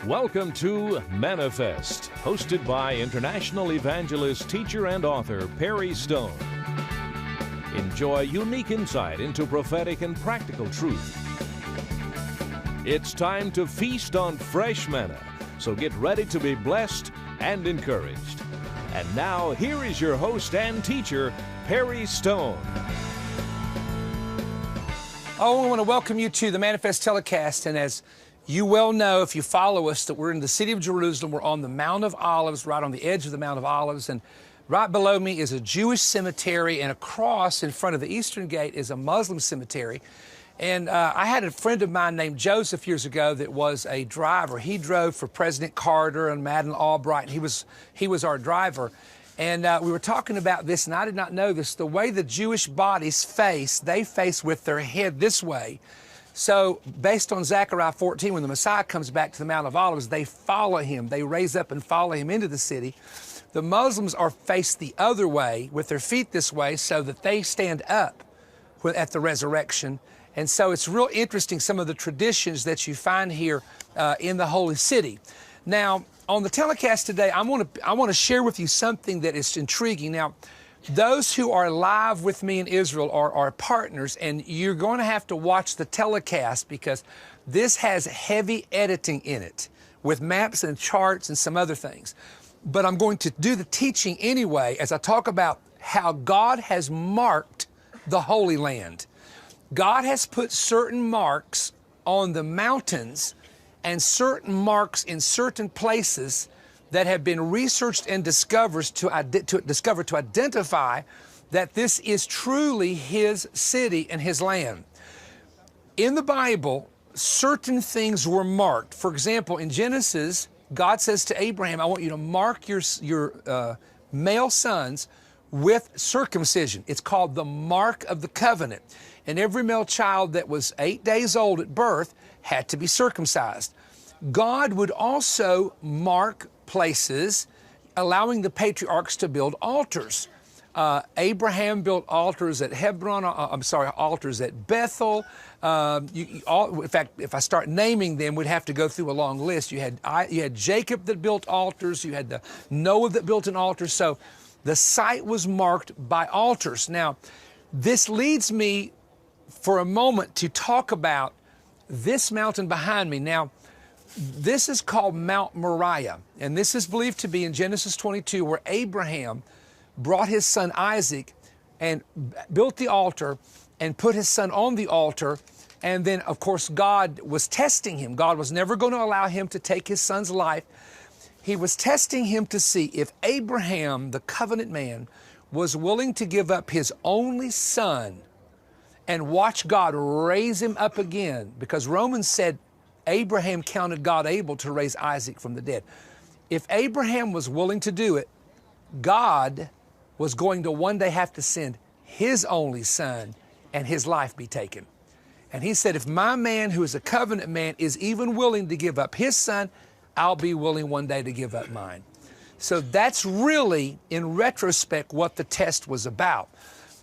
Welcome to Manifest, hosted by international evangelist, teacher, and author Perry Stone. Enjoy unique insight into prophetic and practical truth. It's time to feast on fresh manna, so get ready to be blessed and encouraged. And now, here is your host and teacher, Perry Stone. Oh, I want to welcome you to the Manifest telecast, and as you well know, if you follow us, that we're in the city of Jerusalem. We're on the Mount of Olives, right on the edge of the Mount of Olives, and right below me is a Jewish cemetery, and across in front of the Eastern Gate is a Muslim cemetery. And I had a friend of mine named Joseph years ago that was a driver. He drove for President Carter and Madeleine Albright. He was our driver. And we were talking about this, and I did not know this. The way the Jewish bodies face, they face with their head this way. So based on Zechariah 14, when the Messiah comes back to the Mount of Olives, they follow him. They raise up and follow him into the city. The Muslims are faced the other way with their feet this way so that they stand up at the resurrection. And so it's real interesting, some of the traditions that you find here in the Holy City. Now, on the telecast today, I want to share with you something that is intriguing. Now, those who are live with me in Israel are our partners, and you're going to have to watch the telecast because this has heavy editing in it with maps and charts and some other things. But I'm going to do the teaching anyway as I talk about how God has marked the Holy Land. God has put certain marks on the mountains and certain marks in certain places that have been researched and discovered to identify that this is truly His city and His land. In the Bible, certain things were marked. For example, in Genesis, God says to Abraham, I want you to mark your male sons with circumcision. It's called the mark of the covenant. And every male child that was 8 days old at birth had to be circumcised. God would also mark places, allowing the patriarchs to build altars. Abraham built altars at Hebron, altars at Bethel. In fact, if I start naming them, we'd have to go through a long list. You had Jacob that built altars. You had Noah that built an altar. So the site was marked by altars. Now, this leads me for a moment to talk about this mountain behind me. Now, this is called Mount Moriah, and this is believed to be in Genesis 22, where Abraham brought his son Isaac and built the altar and put his son on the altar. And then, of course, God was testing him. God was never going to allow him to take his son's life. He was testing him to see if Abraham, the covenant man, was willing to give up his only son and watch God raise him up again, because Romans said Abraham counted God able to raise Isaac from the dead. If Abraham was willing to do it, God was going to one day have to send his only son and his life be taken. And he said, if my man who is a covenant man is even willing to give up his son, I'll be willing one day to give up mine. So that's really, in retrospect, what the test was about.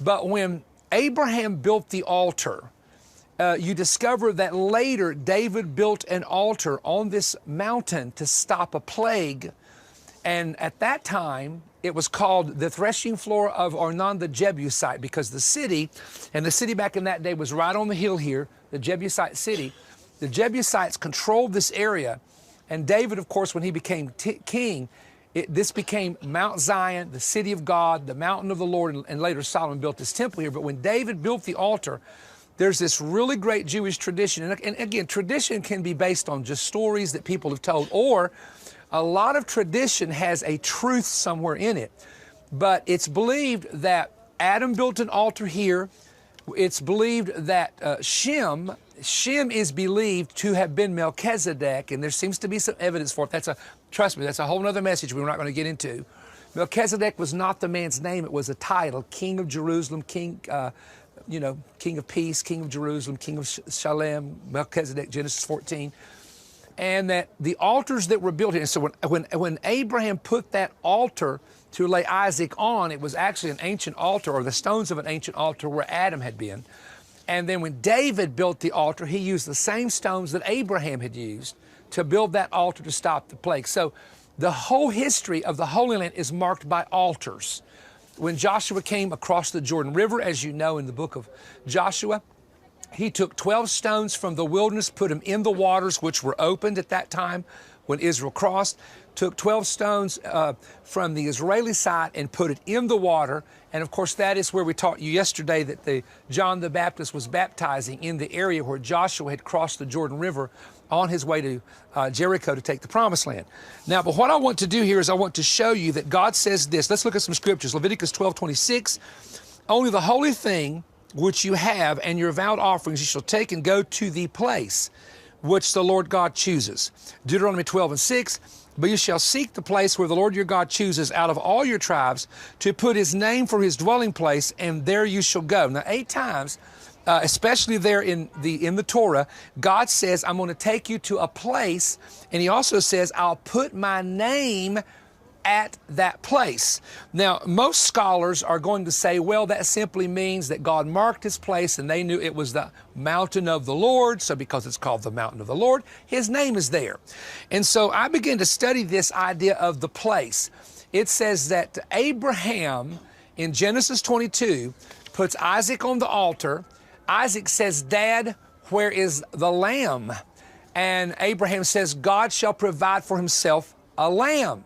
But when Abraham built the altar, you discover that later David built an altar on this mountain to stop a plague. And at that time, it was called the threshing floor of Ornan the Jebusite, because the city back in that day was right on the hill here, the Jebusite city. The Jebusites controlled this area. And David, of course, when he became king, this became Mount Zion, the city of God, the mountain of the Lord, and later Solomon built his temple here. But when David built the altar, there's this really great Jewish tradition. And again, tradition can be based on just stories that people have told, or a lot of tradition has a truth somewhere in it. But it's believed that Adam built an altar here. It's believed that Shem is believed to have been Melchizedek, and there seems to be some evidence for it. Trust me, that's a whole other message we're not going to get into. Melchizedek was not the man's name. It was a title, King of Jerusalem, King of Peace, King of Jerusalem, King of Shalem, Melchizedek, Genesis 14. And that the altars that were built here, and so when Abraham put that altar to lay Isaac on, it was actually an ancient altar, or the stones of an ancient altar where Adam had been. And then when David built the altar, he used the same stones that Abraham had used to build that altar to stop the plague. So the whole history of the Holy Land is marked by altars. When Joshua came across the Jordan River, as you know in the book of Joshua, he took 12 stones from the wilderness, put them in the waters, which were opened at that time when Israel crossed, took 12 stones from the Israeli side and put it in the water. And of course, that is where we taught you yesterday that John the Baptist was baptizing in the area where Joshua had crossed the Jordan River on his way to Jericho to take the Promised Land. Now, but what I want to do here is I want to show you that God says this. Let's look at some scriptures. Leviticus 12:26. Only the holy thing which you have and your vowed offerings you shall take and go to the place which the Lord God chooses. Deuteronomy 12:6. But you shall seek the place where the Lord your God chooses out of all your tribes to put his name for his dwelling place, and there you shall go. Now, 8 times, especially there in the Torah, God says, I'm going to take you to a place, and he also says, I'll put my name at that place. Now, most scholars are going to say, well, that simply means that God marked his place and they knew it was the mountain of the Lord. So because it's called the mountain of the Lord, his name is there. And so I began to study this idea of the place. It says that Abraham in Genesis 22 puts Isaac on the altar. Isaac says, Dad, where is the lamb? And Abraham says, God shall provide for himself a lamb.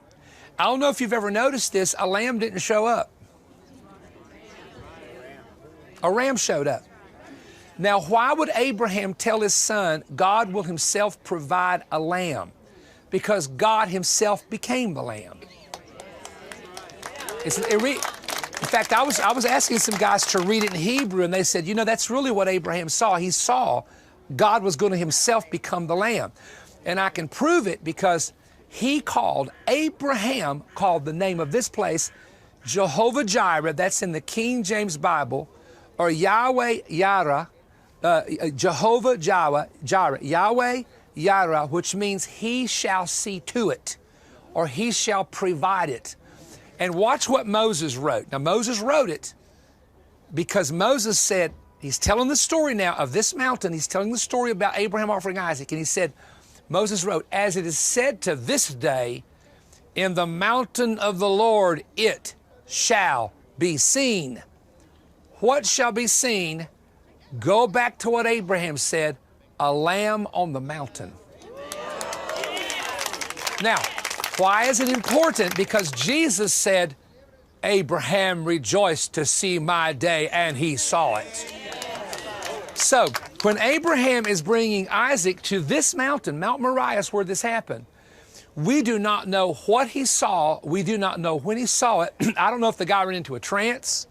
I don't know if you've ever noticed this, a lamb didn't show up. A ram showed up. Now, why would Abraham tell his son, God will himself provide a lamb? Because God himself became the lamb. In fact, I was asking some guys to read it in Hebrew, and they said, you know, that's really what Abraham saw. He saw God was going to himself become the lamb. And I can prove it because Abraham called the name of this place Jehovah Jireh. That's in the King James Bible, or Yahweh Jireh, Jehovah Jireh, Yahweh Jireh, which means he shall see to it, or he shall provide it. And watch what Moses wrote. Now, Moses wrote it because Moses said, he's telling the story now of this mountain. He's telling the story about Abraham offering Isaac, and he said, Moses wrote, as it is said to this day, in the mountain of the Lord it shall be seen. What shall be seen? Go back to what Abraham said, a lamb on the mountain. Now, why is it important? Because Jesus said, Abraham rejoiced to see my day, and he saw it. So, when Abraham is bringing Isaac to this mountain, Mount Moriah is where this happened, we do not know what he saw. We do not know when he saw it. I don't know if the guy went into a trance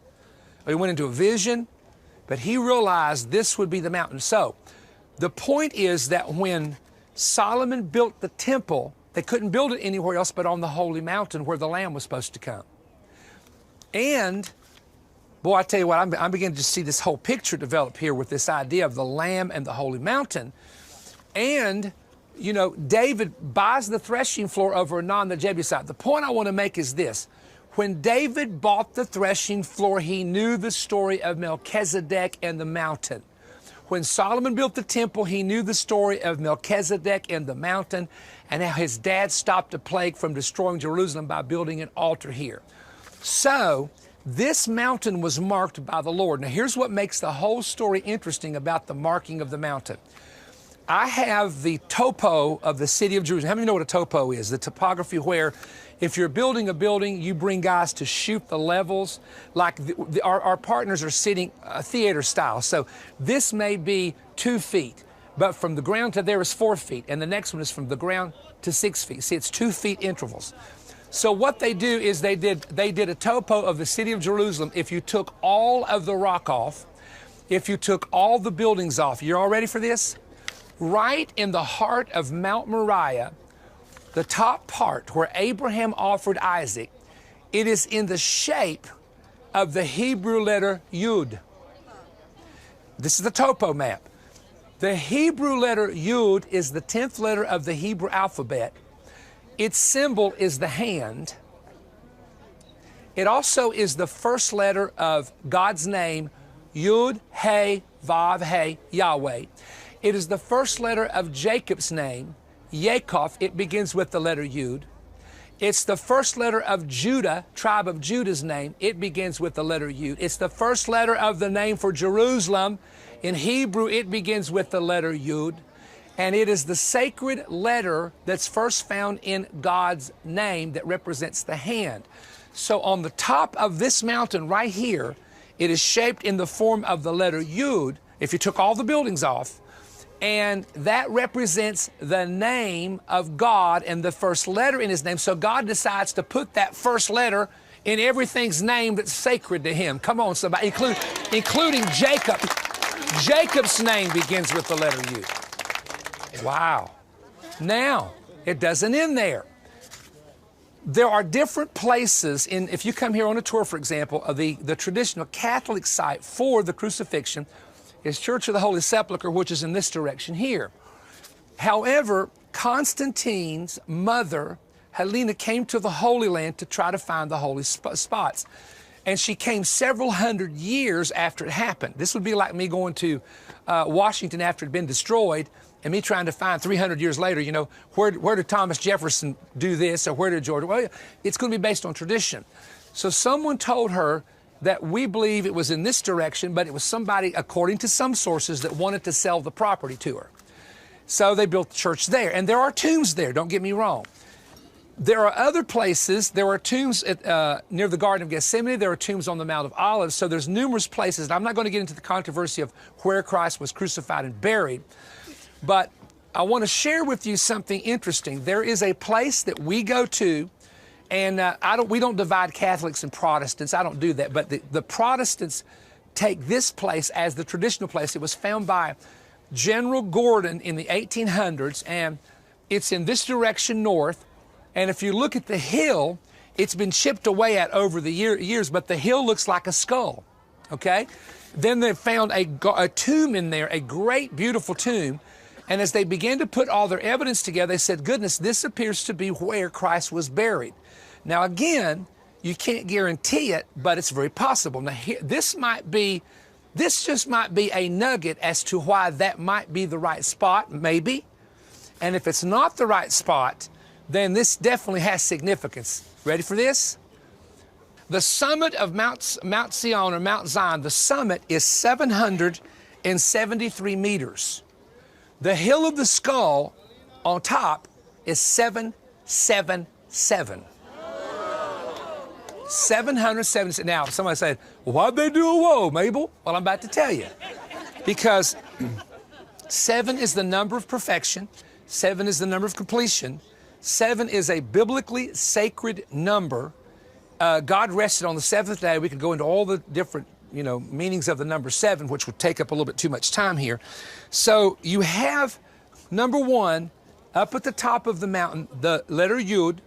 or he went into a vision, but he realized this would be the mountain. So, the point is that when Solomon built the temple, they couldn't build it anywhere else but on the holy mountain where the Lamb was supposed to come. And boy, I tell you what, I'm beginning to see this whole picture develop here with this idea of the Lamb and the holy mountain. And, you know, David buys the threshing floor over Anan the Jebusite. The point I want to make is this. When David bought the threshing floor, he knew the story of Melchizedek and the mountain. When Solomon built the temple, he knew the story of Melchizedek and the mountain and how his dad stopped a plague from destroying Jerusalem by building an altar here. So, this mountain was marked by the Lord. Now, here's what makes the whole story interesting about the marking of the mountain. I have the topo of the city of Jerusalem. How many know what a topo is? The topography where if you're building a building, you bring guys to shoot the levels. Like our partners are sitting theater style. So this may be 2 feet, but from the ground to there is 4 feet. And the next one is from the ground to 6 feet. See, it's 2 feet intervals. So what they do is they did a topo of the city of Jerusalem. If you took all of the rock off, if you took all the buildings off, you're all ready for this? Right in the heart of Mount Moriah, the top part where Abraham offered Isaac, it is in the shape of the Hebrew letter Yud. This is the topo map. The Hebrew letter Yud is the 10th letter of the Hebrew alphabet. Its symbol is the hand. It also is the first letter of God's name, Yud, He, Vav, He, Yahweh. It is the first letter of Jacob's name, Yaakov. It begins with the letter Yud. It's the first letter of Judah, tribe of Judah's name. It begins with the letter Yud. It's the first letter of the name for Jerusalem. In Hebrew, it begins with the letter Yud. And it is the sacred letter that's first found in God's name that represents the hand. So on the top of this mountain right here, it is shaped in the form of the letter Yud, if you took all the buildings off, and that represents the name of God and the first letter in His name. So God decides to put that first letter in everything's name that's sacred to Him. Come on, somebody, including Jacob. Jacob's name begins with the letter Yud. Wow. Now, it doesn't end there. There are different places if you come here on a tour, for example, of the traditional Catholic site for the crucifixion is Church of the Holy Sepulchre, which is in this direction here. However, Constantine's mother, Helena, came to the Holy Land to try to find the holy spots. And she came several hundred years after it happened. This would be like me going to Washington after it had been destroyed and me trying to find 300 years later, you know, where did Thomas Jefferson do this or where did George? Well, it's going to be based on tradition. So someone told her that we believe it was in this direction, but it was somebody, according to some sources, that wanted to sell the property to her. So they built the church there. And there are tombs there, don't get me wrong. There are other places. There are tombs near the Garden of Gethsemane. There are tombs on the Mount of Olives. So there's numerous places. And I'm not going to get into the controversy of where Christ was crucified and buried. But I want to share with you something interesting. There is a place that we go to, and we don't divide Catholics and Protestants. I don't do that. But the Protestants take this place as the traditional place. It was found by General Gordon in the 1800s, and it's in this direction north. And if you look at the hill, it's been chipped away at over the years, but the hill looks like a skull, okay? Then they found a tomb in there, a great, beautiful tomb. And as they began to put all their evidence together, they said, goodness, this appears to be where Christ was buried. Now, again, you can't guarantee it, but it's very possible. Now, this just might be a nugget as to why that might be the right spot, maybe. And if it's not the right spot, then this definitely has significance. Ready for this? The summit of Mount Zion or Mount Zion, the summit is 773 meters. The hill of the skull on top is 777. 777. Now, somebody said, well, why'd they do a whoa, Mabel? Well, I'm about to tell you. Because 7 is the number of perfection. 7 is the number of completion. 7 is a biblically sacred number. God rested on the seventh day. We could go into all the different, meanings of the number 7, which would take up a little bit too much time here. So you have, number 1, up at the top of the mountain, the letter Yud.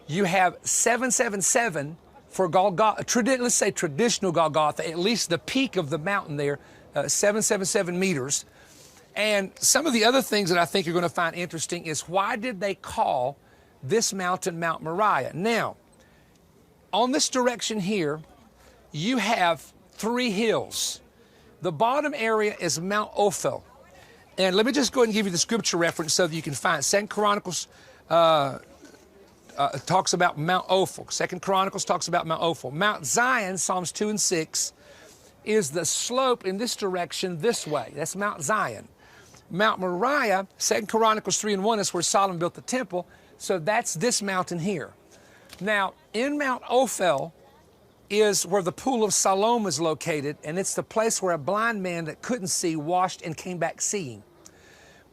You have 777 for Golgotha. Let's say traditional Golgotha, at least the peak of the mountain there, 777 meters. And some of the other things that I think you're going to find interesting is why did they call this mountain Mount Moriah? Now, on this direction here, you have 3 hills. The bottom area is Mount Ophel. And let me just go ahead and give you the scripture reference so that you can find it. 2 Chronicles talks about Mount Ophel. 2 Chronicles talks about Mount Ophel. Mount Zion, Psalms 2 and 6, is the slope in this direction this way. That's Mount Zion. Mount Moriah, 2 Chronicles 3 and 1 is where Solomon built the temple. So that's this mountain here. Now, in Mount Ophel is where the Pool of Siloam is located, and it's the place where a blind man that couldn't see washed and came back seeing.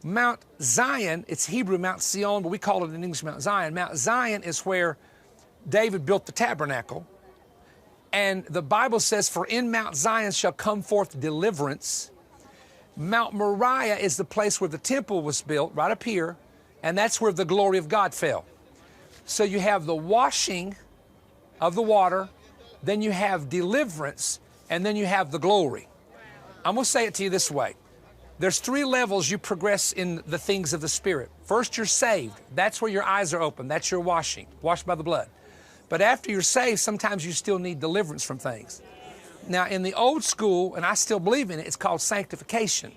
Mount Zion, it's Hebrew Mount Sion, but we call it in English Mount Zion. Mount Zion is where David built the tabernacle. And the Bible says, for in Mount Zion shall come forth deliverance. Mount Moriah is the place where the temple was built, right up here, and that's where the glory of God fell. So you have the washing of the water, then you have deliverance, and then you have the glory. I'm going to say it to you this way. There's 3 levels you progress in the things of the Spirit. First, you're saved. That's where your eyes are open. That's your washing, washed by the blood. But after you're saved, sometimes you still need deliverance from things. Now, in the old school, and I still believe in it, it's called sanctification.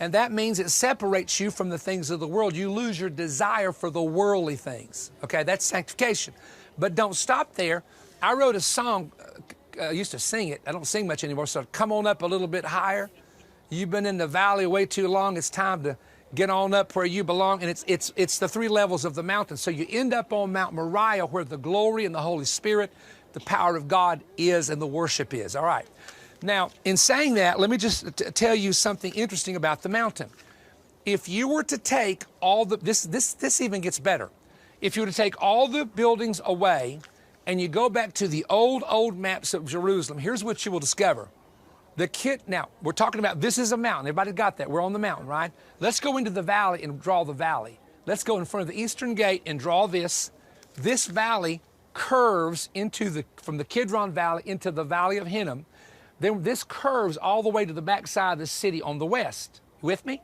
And that means it separates you from the things of the world. You lose your desire for the worldly things. Okay, that's sanctification. But don't stop there. I wrote a song, I used to sing it. I don't sing much anymore, so come on up a little bit higher. You've been in the valley way too long. It's time to get on up where you belong. And it's the 3 levels of the mountain. So you end up on Mount Moriah, where the glory and the Holy Spirit, the power of God is, and the worship is. All right. Now, in saying that, let me just tell you something interesting about the mountain. If you were to take all the, this even gets better. If you were to take all the buildings away and you go back to the old maps of Jerusalem, here's what you will discover. Now, we're talking about, this is a mountain. Everybody got that? We're on the mountain, right? Let's go into the valley and draw the valley. Let's go in front of the eastern gate and draw this. This valley curves from the Kidron Valley into the Valley of Hinnom. Then this curves all the way to the backside of the city on the west. You with me?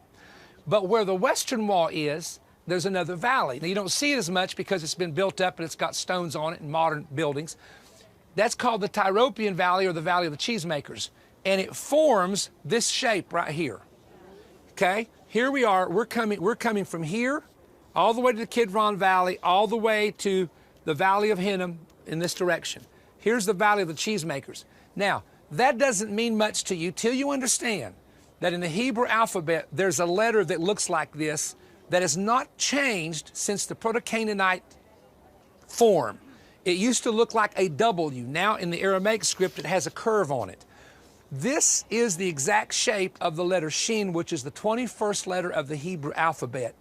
But where the western wall is, there's another valley. Now, you don't see it as much because it's been built up and it's got stones on it and modern buildings. That's called the Tyropian Valley, or the Valley of the Cheesemakers. And it forms this shape right here. Okay? Here we are. We're coming from here all the way to the Kidron Valley, all the way to the Valley of Hinnom in this direction. Here's the Valley of the Cheesemakers. Now, that doesn't mean much to you till you understand that in the Hebrew alphabet, there's a letter that looks like this that has not changed since the Proto-Canaanite form. It used to look like a W. Now, in the Aramaic script, it has a curve on it. This is the exact shape of the letter Shin, which is the 21st letter of the Hebrew alphabet.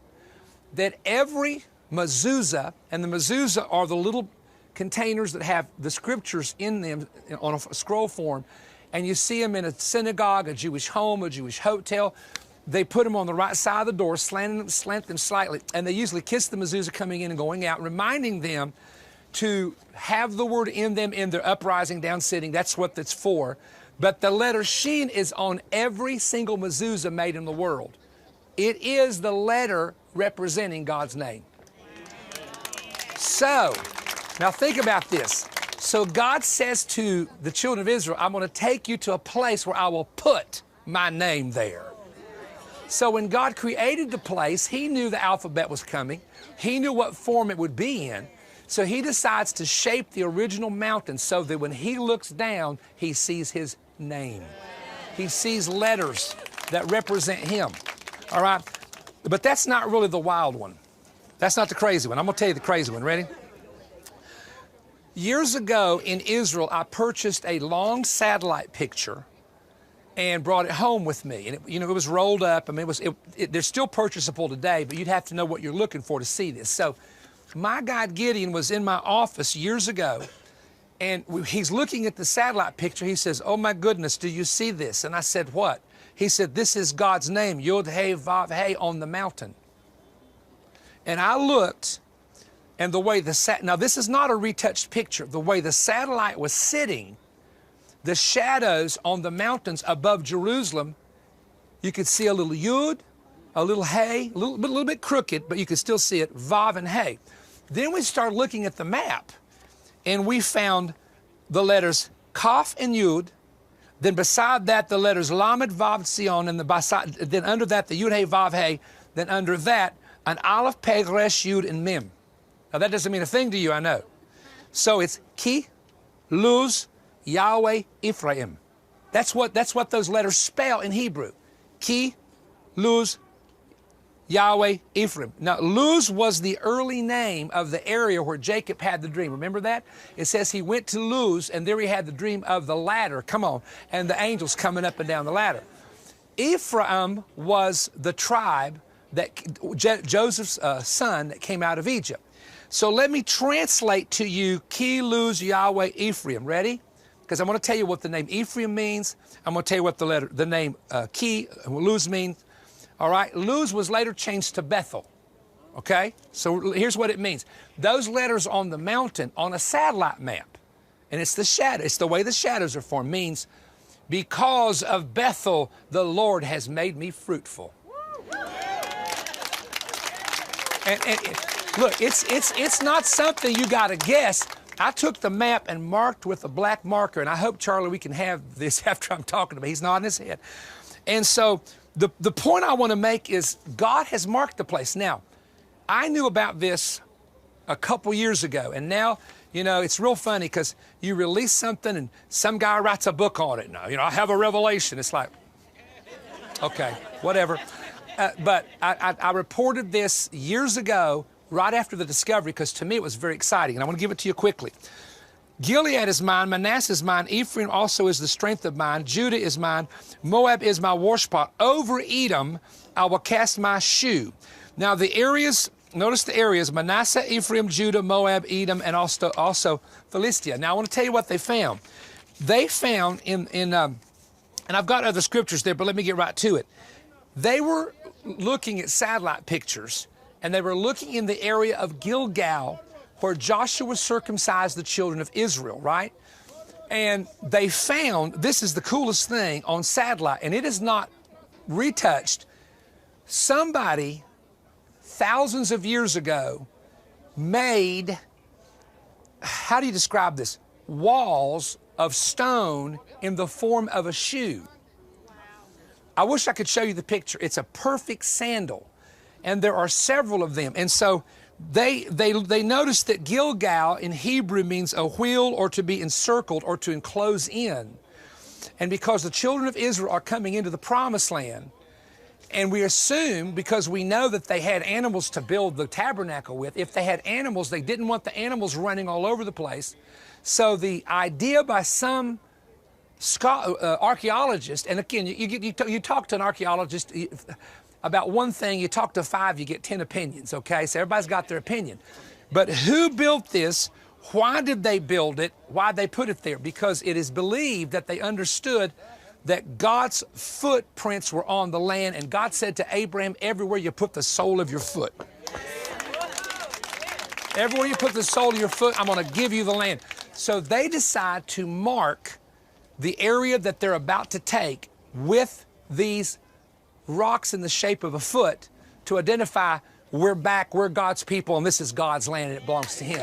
That every mezuzah, and the mezuzah are the little containers that have the scriptures in them on a scroll form, and you see them in a synagogue, a Jewish home, a Jewish hotel. They put them on the right side of the door, slant them slightly, and they usually kiss the mezuzah coming in and going out, reminding them to have the word in them in their uprising, down sitting. That's what that's for. But the letter Shin is on every single mezuzah made in the world. It is the letter representing God's name. So, now think about this. So God says to the children of Israel, I'm going to take you to a place where I will put my name there. So when God created the place, He knew the alphabet was coming. He knew what form it would be in. So He decides to shape the original mountain so that when He looks down, He sees His name. He sees letters that represent Him. All right? But that's not really the wild one. That's not the crazy one. I'm going to tell you the crazy one. Ready? Years ago in Israel, I purchased a long satellite picture and brought it home with me. And it was rolled up. I mean, they're still purchasable today, but you'd have to know what you're looking for to see this. So my guy Gideon was in my office years ago, and he's looking at the satellite picture. He says, oh my goodness, do you see this? And I said, what? He said, this is God's name, Yod He Vav He, on the mountain. And I looked, and the way now this is not a retouched picture. The way the satellite was sitting, the shadows on the mountains above Jerusalem, you could see a little Yud, a little He, a little bit crooked, but you could still see it, Vav and He. Then we started looking at the map, and we found the letters Kaf and Yud. Then beside that, the letters Lamed, Vav, Tzion, and then under that, the Yud, He, Vav, He. Then under that, an Aleph, Peg, Resh, Yud, and Mem. Now that doesn't mean a thing to you, I know. So it's Ki, Luz, Yahweh, Ephraim. That's what those letters spell in Hebrew. Ki, Luz, Yahweh, Ephraim. Now, Luz was the early name of the area where Jacob had the dream. Remember that? It says he went to Luz, and there he had the dream of the ladder. Come on. And the angels coming up and down the ladder. Ephraim was the tribe that Joseph's son that came out of Egypt. So let me translate to you Ki, Luz, Yahweh, Ephraim. Ready? Because I'm going to tell you what the name Ephraim means. I'm going to tell you what the name Ki, Luz means. All right? Luz was later changed to Bethel. Okay? So here's what it means. Those letters on the mountain on a satellite map, and it's the shadow, it's the way the shadows are formed, means because of Bethel, the Lord has made me fruitful. And look, it's not something you got to guess. I took the map and marked with a black marker, and I hope, Charlie, we can have this after I'm talking to him. He's nodding his head. And so the point I want to make is God has marked the place. Now, I knew about this a couple years ago, and now, you know, it's real funny because you release something and some guy writes a book on it. Now, you know, I have a revelation. It's like, okay, whatever. But I reported this years ago, right after the discovery, because to me it was very exciting, and I want to give it to you quickly. Gilead is mine, Manasseh is mine, Ephraim also is the strength of mine, Judah is mine, Moab is my washpot. Over Edom I will cast my shoe. Now the areas, notice the areas, Manasseh, Ephraim, Judah, Moab, Edom, and also Philistia. Now I want to tell you what they found. They found and I've got other scriptures there, but let me get right to it. They were looking at satellite pictures, and they were looking in the area of Gilgal, where Joshua circumcised the children of Israel, right? And they found, this is the coolest thing on satellite, and it is not retouched. Somebody, thousands of years ago, made, how do you describe this? Walls of stone in the form of a shoe. I wish I could show you the picture. It's a perfect sandal. And there are several of them. And so they noticed that Gilgal in Hebrew means a wheel or to be encircled or to enclose in. And because the children of Israel are coming into the promised land, and we assume, because we know that they had animals to build the tabernacle with, if they had animals, they didn't want the animals running all over the place. So the idea by some archaeologists, and again, you talk to an archaeologist about one thing, you talk to 5, you get 10 opinions, okay? So everybody's got their opinion. But who built this? Why did they build it? Why they put it there? Because it is believed that they understood that God's footprints were on the land, and God said to Abraham, everywhere you put the sole of your foot. Everywhere you put the sole of your foot, I'm going to give you the land. So they decide to mark the area that they're about to take with these rocks in the shape of a foot to identify we're back, we're God's people, and this is God's land, and it belongs to Him.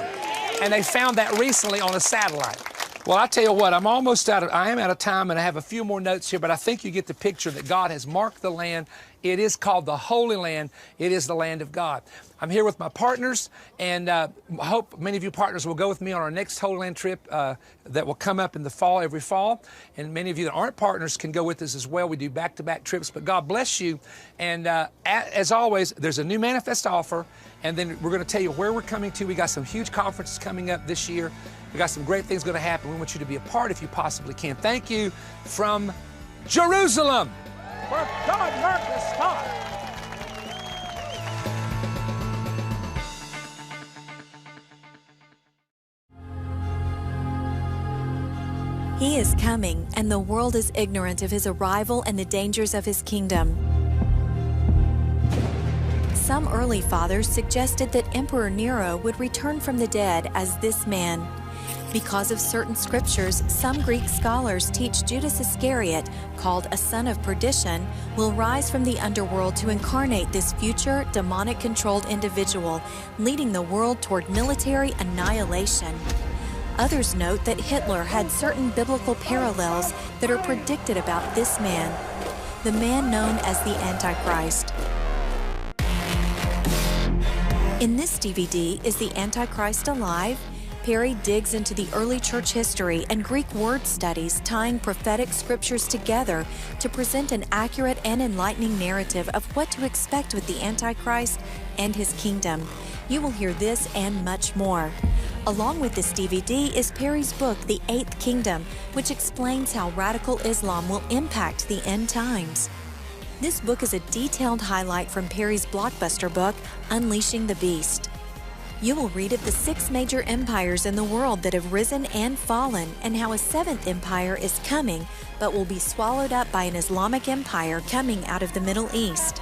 And they found that recently on a satellite. Well, I tell you what, I am out of time, and I have a few more notes here, but I think you get the picture that God has marked the land. It is called the Holy Land. It is the land of God. I'm here with my partners, and I hope many of you partners will go with me on our next Holy Land trip that will come up in the fall, every fall. And many of you that aren't partners can go with us as well. We do back-to-back trips, but God bless you. And as always, there's a new manifest offer, and then we're going to tell you where we're coming to. We got some huge conferences coming up this year. We got some great things going to happen. We want you to be a part if you possibly can. Thank you from Jerusalem, where God marked the spot. He is coming, and the world is ignorant of His arrival and the dangers of His kingdom. Some early fathers suggested that Emperor Nero would return from the dead as this man. Because of certain scriptures, some Greek scholars teach Judas Iscariot, called a son of perdition, will rise from the underworld to incarnate this future demonic-controlled individual, leading the world toward military annihilation. Others note that Hitler had certain biblical parallels that are predicted about this man, the man known as the Antichrist. In this DVD, Is the Antichrist Alive? Perry digs into the early church history and Greek word studies, tying prophetic scriptures together to present an accurate and enlightening narrative of what to expect with the Antichrist and his kingdom. You will hear this and much more. Along with this DVD is Perry's book, The Eighth Kingdom, which explains how radical Islam will impact the end times. This book is a detailed highlight from Perry's blockbuster book, Unleashing the Beast. You will read of the 6 major empires in the world that have risen and fallen, and how a 7th empire is coming, but will be swallowed up by an Islamic empire coming out of the Middle East.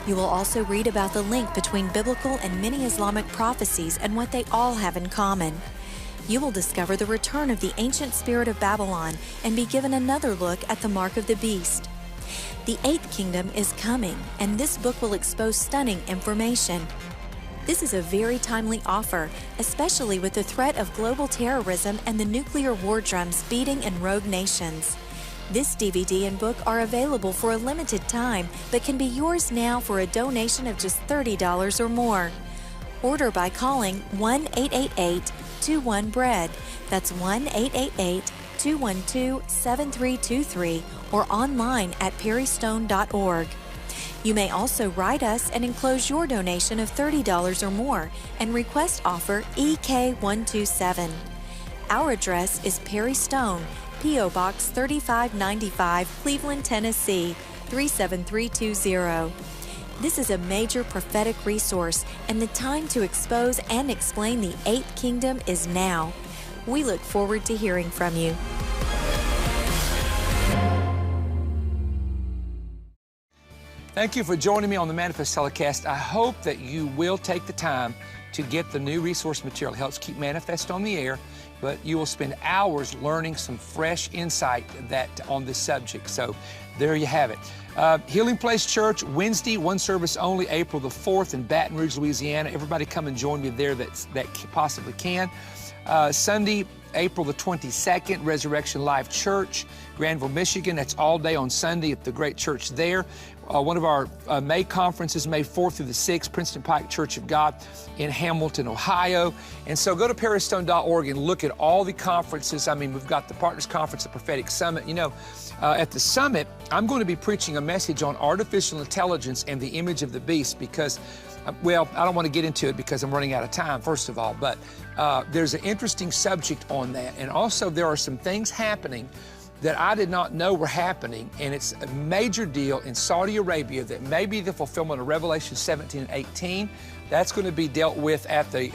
You will also read about the link between biblical and many Islamic prophecies and what they all have in common. You will discover the return of the ancient spirit of Babylon and be given another look at the mark of the beast. The Eighth Kingdom is coming, and this book will expose stunning information. This is a very timely offer, especially with the threat of global terrorism and the nuclear war drums beating in rogue nations. This DVD and book are available for a limited time, but can be yours now for a donation of just $30 or more. Order by calling 1-888-21-BREAD. That's 1-888-212-7323 or online at perrystone.org. You may also write us and enclose your donation of $30 or more and request offer EK127. Our address is Perry Stone, P.O. Box 3595, Cleveland, Tennessee 37320. This is a major prophetic resource, and the time to expose and explain the Eighth Kingdom is now. We look forward to hearing from you. Thank you for joining me on the Manifest Telecast. I hope that you will take the time to get the new resource material. It helps keep Manifest on the air, but you will spend hours learning some fresh insight on this subject. So there you have it. Healing Place Church, Wednesday, one service only, April the 4th in Baton Rouge, Louisiana. Everybody come and join me there that possibly can. Sunday, April the 22nd, Resurrection Live Church, Granville, Michigan. That's all day on Sunday at the great church there. One of our May conferences, May 4th through the 6th, Princeton Pike Church of God in Hamilton, Ohio. And so go to perrystone.org and look at all the conferences. I mean, we've got the Partners Conference, the Prophetic Summit. You know, at the summit, I'm going to be preaching a message on artificial intelligence and the image of the beast because, well, I don't want to get into it because I'm running out of time, first of all, but there's an interesting subject on that. And also there are some things happening that I did not know were happening, and it's a major deal in Saudi Arabia that may be the fulfillment of Revelation 17 and 18. That's going to be dealt with at the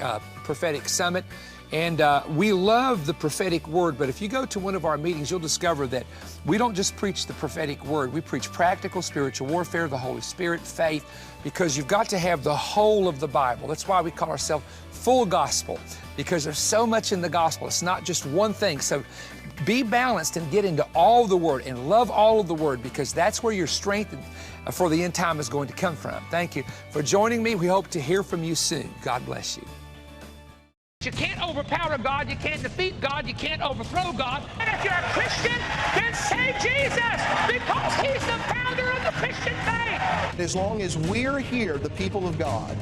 Prophetic Summit. And we love the prophetic word, but if you go to one of our meetings, you'll discover that we don't just preach the prophetic word. We preach practical spiritual warfare, the Holy Spirit, faith, because you've got to have the whole of the Bible. That's why we call ourselves full gospel, because there's so much in the gospel. It's not just one thing. So be balanced and get into all the word and love all of the word, because that's where your strength for the end time is going to come from. Thank you for joining me. We hope to hear from you soon. God bless you. You can't overpower God, you can't defeat God, you can't overthrow God. And if you're a Christian, then say Jesus, because He's the founder of the Christian faith. As long as we're here, the people of God,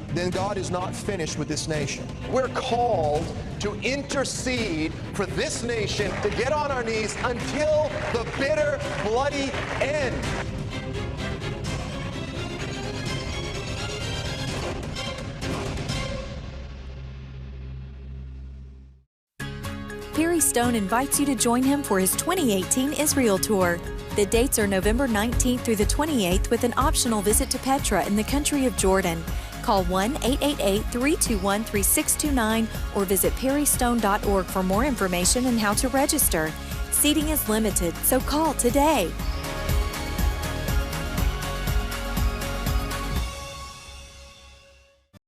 then God is not finished with this nation. We're called to intercede for this nation, to get on our knees until the bitter, bloody end. Perry Stone invites you to join him for his 2018 Israel Tour. The dates are November 19th through the 28th with an optional visit to Petra in the country of Jordan. Call 1-888-321-3629 or visit perrystone.org for more information and how to register. Seating is limited, so call today.